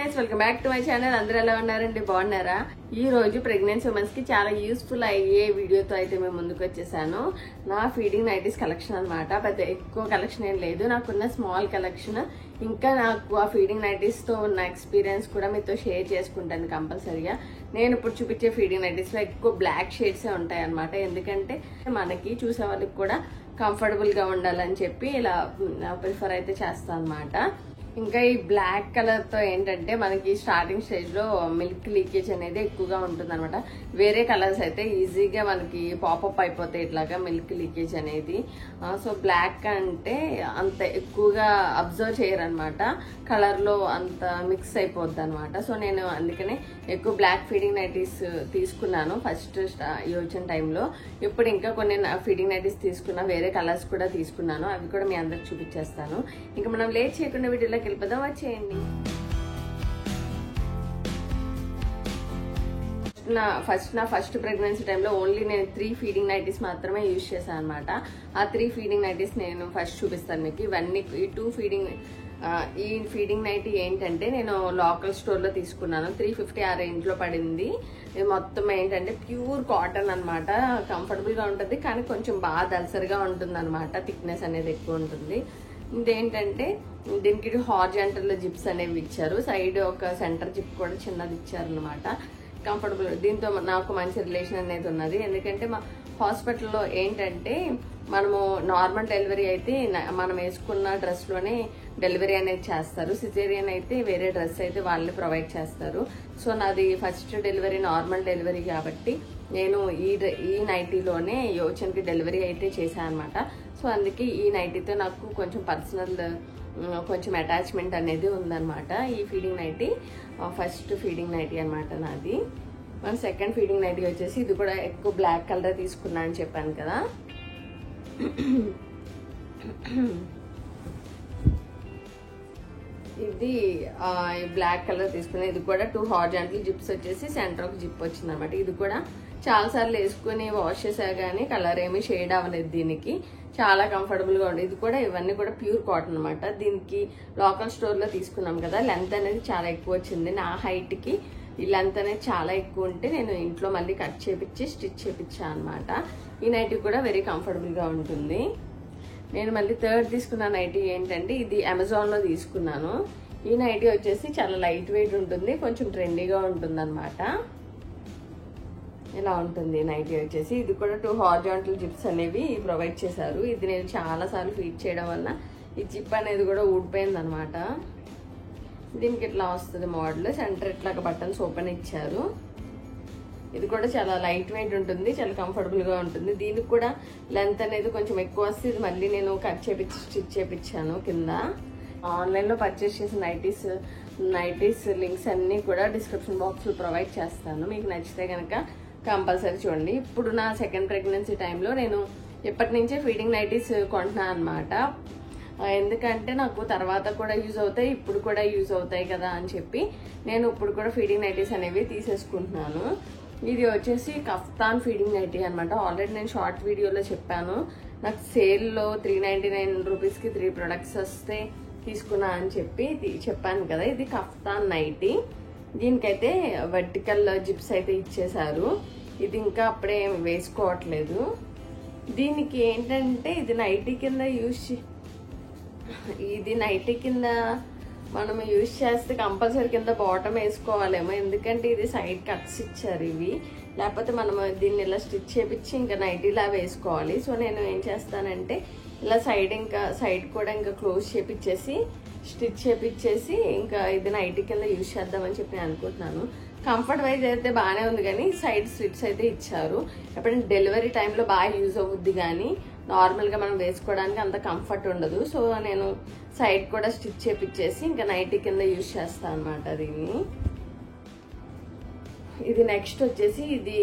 Friends, welcome back to my channel. అందరూ ఎలా ఉన్నారండి? బాగున్నారా? ఈ రోజు ప్రెగ్నెన్సీ ఉమెన్స్ కి చాలా యూస్ఫుల్ అయ్యే వీడియోతో అయితే మేము ముందుకు వచ్చేసాను. నా ఫీడింగ్ నైటీస్ కలెక్షన్ అనమాట. పెద్ద ఎక్కువ కలెక్షన్ ఏం లేదు, నాకున్న స్మాల్ కలెక్షన్. ఇంకా నాకు ఆ ఫీడింగ్ నైటీస్ తో ఉన్న ఎక్స్పీరియన్స్ కూడా మీతో షేర్ చేసుకుంటాను కంపల్సరీగా. నేను ఇప్పుడు చూపించే ఫీడింగ్ నైటీస్ లో ఎక్కువ బ్లాక్ షేడ్సే ఉంటాయి అనమాట. ఎందుకంటే మనకి చూసే వాళ్ళకి కూడా కంఫర్టబుల్ గా ఉండాలని చెప్పి ఇలా ప్రిఫర్ అయితే చేస్తాను అనమాట. ఇంకా ఈ బ్లాక్ కలర్ తో ఏంటంటే మనకి స్టార్టింగ్ స్టేజ్ లో మిల్క్ లీకేజ్ అనేది ఎక్కువగా ఉంటుంది అనమాట. వేరే కలర్స్ అయితే ఈజీగా మనకి పాపప్ అయిపోతాయి ఇట్లాగా మిల్క్ లీకేజ్ అనేది. సో బ్లాక్ అంటే అంత ఎక్కువగా అబ్జర్వ్ చేయరనమాట, కలర్ లో అంత మిక్స్ అయిపోద్ది అనమాట. సో నేను అందుకనే ఎక్కువ బ్లాక్ ఫీడింగ్ నైటీస్ తీసుకున్నాను ఫస్ట్ ఈ వచ్చిన టైంలో. ఇప్పుడు ఇంకా కొన్ని ఫీడింగ్ నైటీస్ తీసుకున్నా, వేరే కలర్స్ కూడా తీసుకున్నాను, అవి కూడా మీ అందరికి చూపించేస్తాను. ఇంకా మనం లేట్ చేయకుండా వీడియోలోకి వెళ్ళిపోదాం, వచ్చేయండి. నా ఫస్ట్ ప్రెగ్నెన్సీ టైంలో ఓన్లీ నేను 3 ఫీడింగ్ నైటీస్ మాత్రమే యూజ్ చేశాను అనమాట. ఆ 3 ఫీడింగ్ నైటీస్ నేను ఫస్ట్ చూపిస్తాను మీకు. ఇవన్నీ ఈ ఫీడింగ్ నైటీ ఏంటంటే నేను లోకల్ స్టోర్ లో తీసుకున్నాను. 350 ఆ రేంజ్ లో పడింది. ఇది మొత్తం ఏంటంటే ప్యూర్ కాటన్ అనమాట. కంఫర్టబుల్ గా ఉంటుంది, కానీ కొంచెం బాగా దలసరిగా ఉంటుంది అనమాట. థిక్నెస్ అనేది ఎక్కువ ఉంటుంది. ఇదేంటంటే దీనికి హార్జెంటల్ జిప్స్ అనేవి ఇచ్చారు. సైడ్ ఒక సెంటర్ జిప్ కూడా చిన్నది ఇచ్చారు అనమాట. కంఫర్టబుల్. దీంతో నాకు మంచి రిలేషన్ అనేది ఉన్నది. ఎందుకంటే మా హాస్పిటల్లో ఏంటంటే మనము నార్మల్ డెలివరీ అయితే మనం వేసుకున్న డ్రెస్ లోనే డెలివరీ అనేది చేస్తారు. సిజేరియన్ అయితే వేరే డ్రెస్ అయితే వాళ్ళే ప్రొవైడ్ చేస్తారు. సో నాది ఫస్ట్ డెలివరీ నార్మల్ డెలివరీ కాబట్టి నేను ఈ నైటీలోనే యోచన్కి డెలివరీ అయితే చేశాను అనమాట. సో అందుకే ఈ నైటీతో నాకు కొంచెం పర్సనల్ కొంచెం అటాచ్మెంట్ అనేది ఉందన్నమాట. ఈ feeding nightie first feeding nightie అనమాట నాది. మన సెకండ్ ఫీడింగ్ నైటీ వచ్చేసి ఇది కూడా ఎక్కువ బ్లాక్ కలర్ తీసుకున్నా అని చెప్పాను కదా. ఇది బ్లాక్ కలర్ తీసుకున్నా. ఇది కూడా 2 హార్జెంటల్ జిప్స్ వచ్చేసి సెంటర్ ఒక జిప్ వచ్చింది అనమాట. ఇది కూడా చాలా సార్లు వేసుకుని వాష్ చేసా కానీ కలర్ ఏమీ షేడ్ అవ్వలేదు. దీనికి చాలా కంఫర్టబుల్ గా ఉంది. ఇది కూడా ఇవన్నీ కూడా ప్యూర్ కాటన్ అనమాట. దీనికి లోకల్ స్టోర్ లో తీసుకున్నాం కదా, లెంత్ అనేది చాలా ఎక్కువ వచ్చింది. నా హైట్ కి ఈ లెంత్ అనేది చాలా ఎక్కువ ఉంటే నేను ఇంట్లో మళ్ళీ కట్ చేపించి స్టిచ్ చేపించాను అనమాట. ఈ నైటీ కూడా వెరీ కంఫర్టబుల్ గా ఉంటుంది. నేను మళ్ళీ థర్డ్ తీసుకున్న నైటీ ఏంటంటే ఇది అమెజాన్ లో తీసుకున్నాను. ఈ నైటీ వచ్చేసి చాలా లైట్ వెయిట్ ఉంటుంది, కొంచెం ట్రెండీగా ఉంటుంది అనమాట. ఇలా ఉంటుంది నైటీ వచ్చేసి. ఇది కూడా 2 హార్జెంటల్ జిప్స్ అనేవి ప్రొవైడ్ చేశారు. ఇది నేను చాలా సార్లు ఫీడ్ చేయడం వల్ల ఈ జిప్ అనేది కూడా ఊడిపోయింది అనమాట. దీనికి ఇట్లా వస్తుంది మోడల్. సెంటర్ ఇట్లాగా బటన్స్ ఓపెన్ ఇచ్చారు. ఇది కూడా చాలా లైట్ వెయిట్ ఉంటుంది, చాలా కంఫర్టబుల్ గా ఉంటుంది. దీనికి కూడా లెంత్ అనేది కొంచెం ఎక్కువ వస్తే ఇది మళ్ళీ నేను కట్ చేపించి స్టిచ్ చేపించాను కింద. ఆన్లైన్ లో పర్చేస్ చేసిన నైటీస్ లింక్స్ అన్ని కూడా డిస్క్రిప్షన్ బాక్స్ లో ప్రొవైడ్ చేస్తాను. మీకు నచ్చితే కనుక కంపల్సరీ చూడండి. ఇప్పుడు నా సెకండ్ ప్రెగ్నెన్సీ టైంలో నేను ఇప్పటి నుంచే ఫీడింగ్ నైటీస్ కొంటున్నాను అనమాట. ఎందుకంటే నాకు తర్వాత కూడా యూజ్ అవుతాయి, ఇప్పుడు కూడా యూజ్ అవుతాయి కదా అని చెప్పి నేను ఇప్పుడు కూడా ఫీడింగ్ నైటీస్ అనేవి తీసేసుకుంటున్నాను. ఇది వచ్చేసి కఫ్తాన్ ఫీడింగ్ నైటీ అనమాట. ఆల్రెడీ నేను షార్ట్ వీడియోలో చెప్పాను. నాకు సేల్లో 399 రూపీస్కి 3 ప్రొడక్ట్స్ వస్తే తీసుకున్నా అని చెప్పాను కదా. ఇది కఫ్తాన్ నైటీ. దీనికైతే వర్టికల్ జిప్స్ అయితే ఇచ్చేసారు. ఇది ఇంకా అప్పుడే వేసుకోవట్లేదు. దీనికి ఏంటంటే ఇది నైటీ కింద మనం యూజ్ చేస్తే కంపల్సరీ కింద బాటమ్ వేసుకోవాలేమో. ఎందుకంటే ఇది సైడ్ కట్స్ ఇచ్చారు ఇవి. లేకపోతే మనం దీన్ని ఇలా స్టిచ్ చేపించి ఇంకా నైటీలా వేసుకోవాలి. సో నేను ఏం చేస్తానంటే ఇలా సైడ్ కూడా ఇంకా క్లోజ్ చేపించేసి స్టిచ్ చేపించేసి ఇంకా ఇది నైటీ కింద యూజ్ చేద్దామని చెప్పి నేను అనుకుంటున్నాను. కంఫర్ట్ వైజ్ అయితే బాగానే ఉంది, కానీ సైడ్ స్లిట్స్ అయితే ఇచ్చారు. ఎప్పుడైనా డెలివరీ టైంలో బాగా యూజ్ అవుద్ది, కానీ నార్మల్గా మనం వేసుకోవడానికి అంత కంఫర్ట్ ఉండదు. సో నేను సైడ్ కూడా స్టిచ్ చేపించేసి ఇంకా నైటీ కింద యూజ్ చేస్తాను అనమాట దీన్ని. ఇది నెక్స్ట్ వచ్చేసి ఇది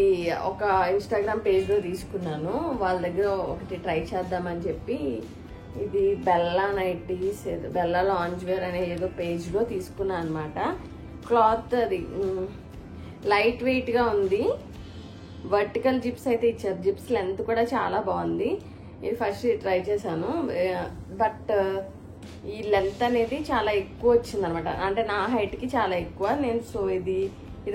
ఒక ఇన్స్టాగ్రామ్ పేజ్లో తీసుకున్నాను. వాళ్ళ దగ్గర ఒకటి ట్రై చేద్దామని చెప్పి ఇది Bella nighties, Bella lounge wear అనే ఏదో పేజ్లో తీసుకున్నాను అనమాట. క్లాత్ అది లైట్ వెయిట్గా ఉంది. వర్టికల్ జిప్స్ అయితే ఇచ్చారు. జిప్స్ లెంత్ కూడా చాలా బాగుంది. ఇది ఫస్ట్ ట్రై చేశాను, బట్ ఈ లెంత్ అనేది చాలా ఎక్కువ వచ్చింది అనమాట, అంటే నా హైట్కి చాలా ఎక్కువ. నేను సో ఇది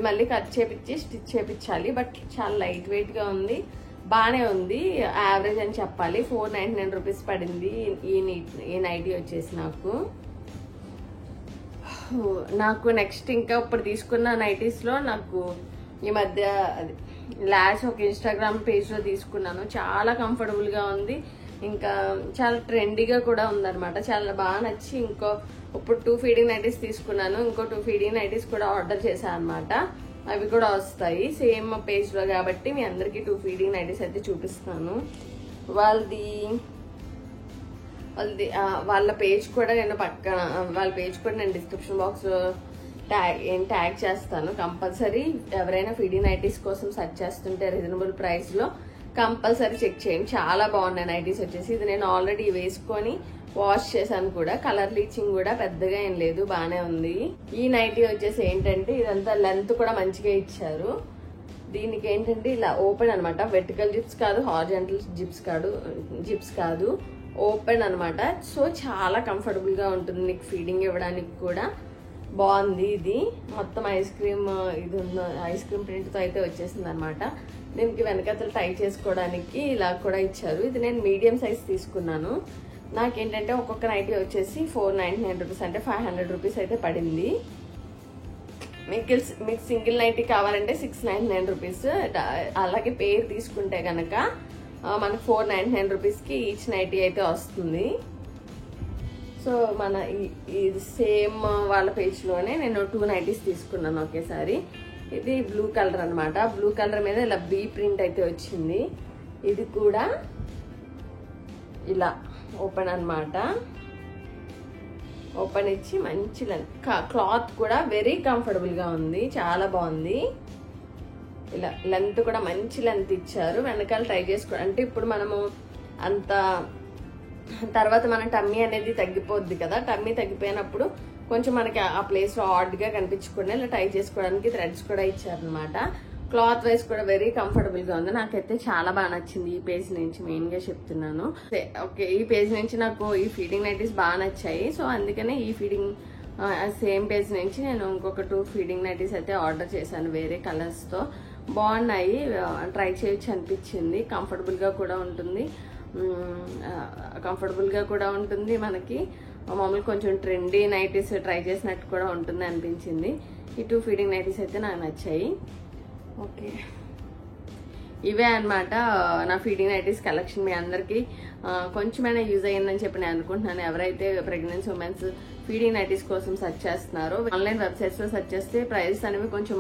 మళ్ళీ కట్ చేపించి స్టిచ్ చేపించాలి. బట్ చాలా లైట్ వెయిట్గా ఉంది, బాగానే ఉంది, యావరేజ్ అని చెప్పాలి. 499 రూపీస్ పడింది ఈ నైటీ వచ్చేసి నాకు నెక్స్ట్ ఇంకా ఇప్పుడు తీసుకున్న నైటీస్లో నాకు ఈ మధ్య లాష్ ఒక ఇన్స్టాగ్రామ్ పేజ్లో తీసుకున్నాను. చాలా కంఫర్టబుల్గా ఉంది, ఇంకా చాలా ట్రెండీగా కూడా ఉందన్నమాట. చాలా బాగా నచ్చి ఇప్పుడు 2 ఫీడింగ్ నైటీస్ తీసుకున్నాను. ఇంకో 2 ఫీడింగ్ నైటీస్ కూడా ఆర్డర్ చేశాను అనమాట. అవి కూడా వస్తాయి సేమ్ పేజ్లో కాబట్టి మీ అందరికీ 2 ఫీడింగ్ నైటీస్ అయితే చూపిస్తాను. వాళ్ళ పేజ్ కూడా నేను వాళ్ళ పేజ్ కూడా నేను డిస్క్రిప్షన్ బాక్స్ ట్యాగ్ చేస్తాను. కంపల్సరీ ఎవరైనా ఫీడింగ్ నైటీస్ కోసం సెర్చ్ చేస్తుంటే రీజనబుల్ ప్రైస్లో కంపల్సరీ చెక్ చేయండి. చాలా బాగున్నాయి నైటీస్ వచ్చేసి. ఇది నేను ఆల్రెడీ వేసుకొని వాష్ చేశాను కూడా. కలర్ లీచింగ్ కూడా పెద్దగా ఏం లేదు, బాగానే ఉంది. ఈ నైటీ వచ్చేసి ఏంటంటే ఇదంతా లెంత్ కూడా మంచిగా ఇచ్చారు. దీనికి ఏంటంటే ఇలా ఓపెన్ అనమాట, వెర్టికల్ జిప్స్ కాదు, హారిజాంటల్ జిప్స్ కాదు, ఓపెన్ అనమాట. సో చాలా కంఫర్టబుల్గా ఉంటుంది, నీకు ఫీడింగ్ ఇవ్వడానికి కూడా బాగుంది. ఇది మొత్తం ఐస్ క్రీమ్ ప్రింట్తో అయితే వచ్చేసింది అనమాట. దీనికి వెనకతలు టై చేసుకోవడానికి ఇలా కూడా ఇచ్చారు. ఇది నేను మీడియం సైజ్ తీసుకున్నాను. నాకేంటంటే ఒక్కొక్క నైటీ వచ్చేసి 499 రూపీస్, అంటే 500 రూపీస్ అయితే పడింది. మీకు సింగిల్ నైటీ కావాలంటే 699 రూపీస్. అలాగే పేరు తీసుకుంటే కనుక మనకు 499 రూపీస్కి ఈచ్ నైటీ అయితే వస్తుంది. సో మన ఇది సేమ్ వాళ్ళ పేజ్లోనే నేను 2 నైటీస్ తీసుకున్నాను ఒకేసారి. ఇది బ్లూ కలర్ అనమాట. బ్లూ కలర్ మీద ఇలా బీ ప్రింట్ అయితే వచ్చింది. ఇది కూడా ఇలా ఓపెన్ అనమాట. ఓపెన్ ఇచ్చి మంచి క్లాత్ కూడా వెరీ కంఫర్టబుల్గా ఉంది, చాలా బాగుంది. ఇలా లెంత్ కూడా మంచి లెంత్ ఇచ్చారు. వెనకాల ట్రై చేసుకోవడం అంటే ఇప్పుడు మనము అంత తర్వాత మన టమ్మీ అనేది తగ్గిపోద్ది కదా, టమ్మీ తగ్గిపోయినప్పుడు కొంచెం మనకి ఆ ప్లేస్లో ఆడ్గా కనిపించకుండా ఇలా టై చేసుకోవడానికి థ్రెడ్స్ కూడా ఇచ్చారనమాట. క్లాత్ వైజ్ కూడా వెరీ కంఫర్టబుల్గా ఉంది. నాకైతే చాలా బాగా నచ్చింది. ఈ పేజ్ నుంచి మెయిన్గా చెప్తున్నాను. ఓకే, ఈ పేజ్ నుంచి నాకు ఈ ఫీడింగ్ నైటీస్ బాగా నచ్చాయి. సో అందుకనే ఈ సేమ్ పేజ్ నుంచి నేను ఇంకొక 2 ఫీడింగ్ నైటీస్ అయితే ఆర్డర్ చేశాను వేరే కలర్స్తో. బాగున్నాయి, ట్రై చేయొచ్చు అనిపించింది. కంఫర్టబుల్గా కూడా ఉంటుంది మనకి. మామూలు కొంచెం ట్రెండీ నైటీస్ ట్రై చేసినట్టు కూడా ఉంటుంది అనిపించింది. ఈ 2 ఫీడింగ్ నైటీస్ అయితే నాకు నచ్చాయి. ఓకే, ఇవే అనమాట నా ఫీడింగ్ నైటీస్ కలెక్షన్. మీ అందరికీ కొంచెమైనా యూజ్ అయ్యిందని చెప్పి నేను అనుకుంటున్నాను. ఎవరైతే ప్రెగ్నెన్సీ ఉమెన్స్ ఫీడింగ్ నైటీస్ కోసం సెర్చ్ చేస్తున్నారో ఆన్లైన్ వెబ్సైట్స్లో సెర్చ్ చేస్తే ప్రైజెస్ అనేవి కొంచెం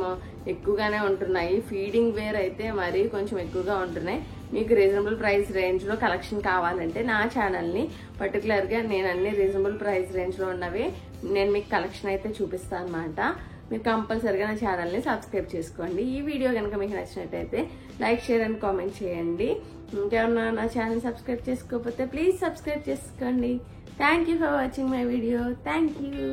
ఎక్కువగానే ఉంటున్నాయి. ఫీడింగ్ వేర్ అయితే మరీ కొంచెం ఎక్కువగా ఉంటున్నాయి. మీకు రీజనబుల్ ప్రైస్ రేంజ్లో కలెక్షన్ కావాలంటే నా ఛానల్ని పర్టికులర్గా నేను అన్ని రీజనబుల్ ప్రైస్ రేంజ్లో ఉన్నవి నేను మీకు కలెక్షన్ అయితే చూపిస్తాను అనమాట. మీరు కంపల్సరిగా నా ఛానల్ని సబ్స్క్రైబ్ చేసుకోండి. ఈ వీడియో కనుక మీకు నచ్చినట్టయితే లైక్, షేర్ అండ్ కామెంట్ చేయండి. ఇంకేమన్నా నా ఛానల్ సబ్స్క్రైబ్ చేసుకోకపోతే ప్లీజ్ సబ్స్క్రైబ్ చేసుకోండి. Thank you for watching my video. Thank you.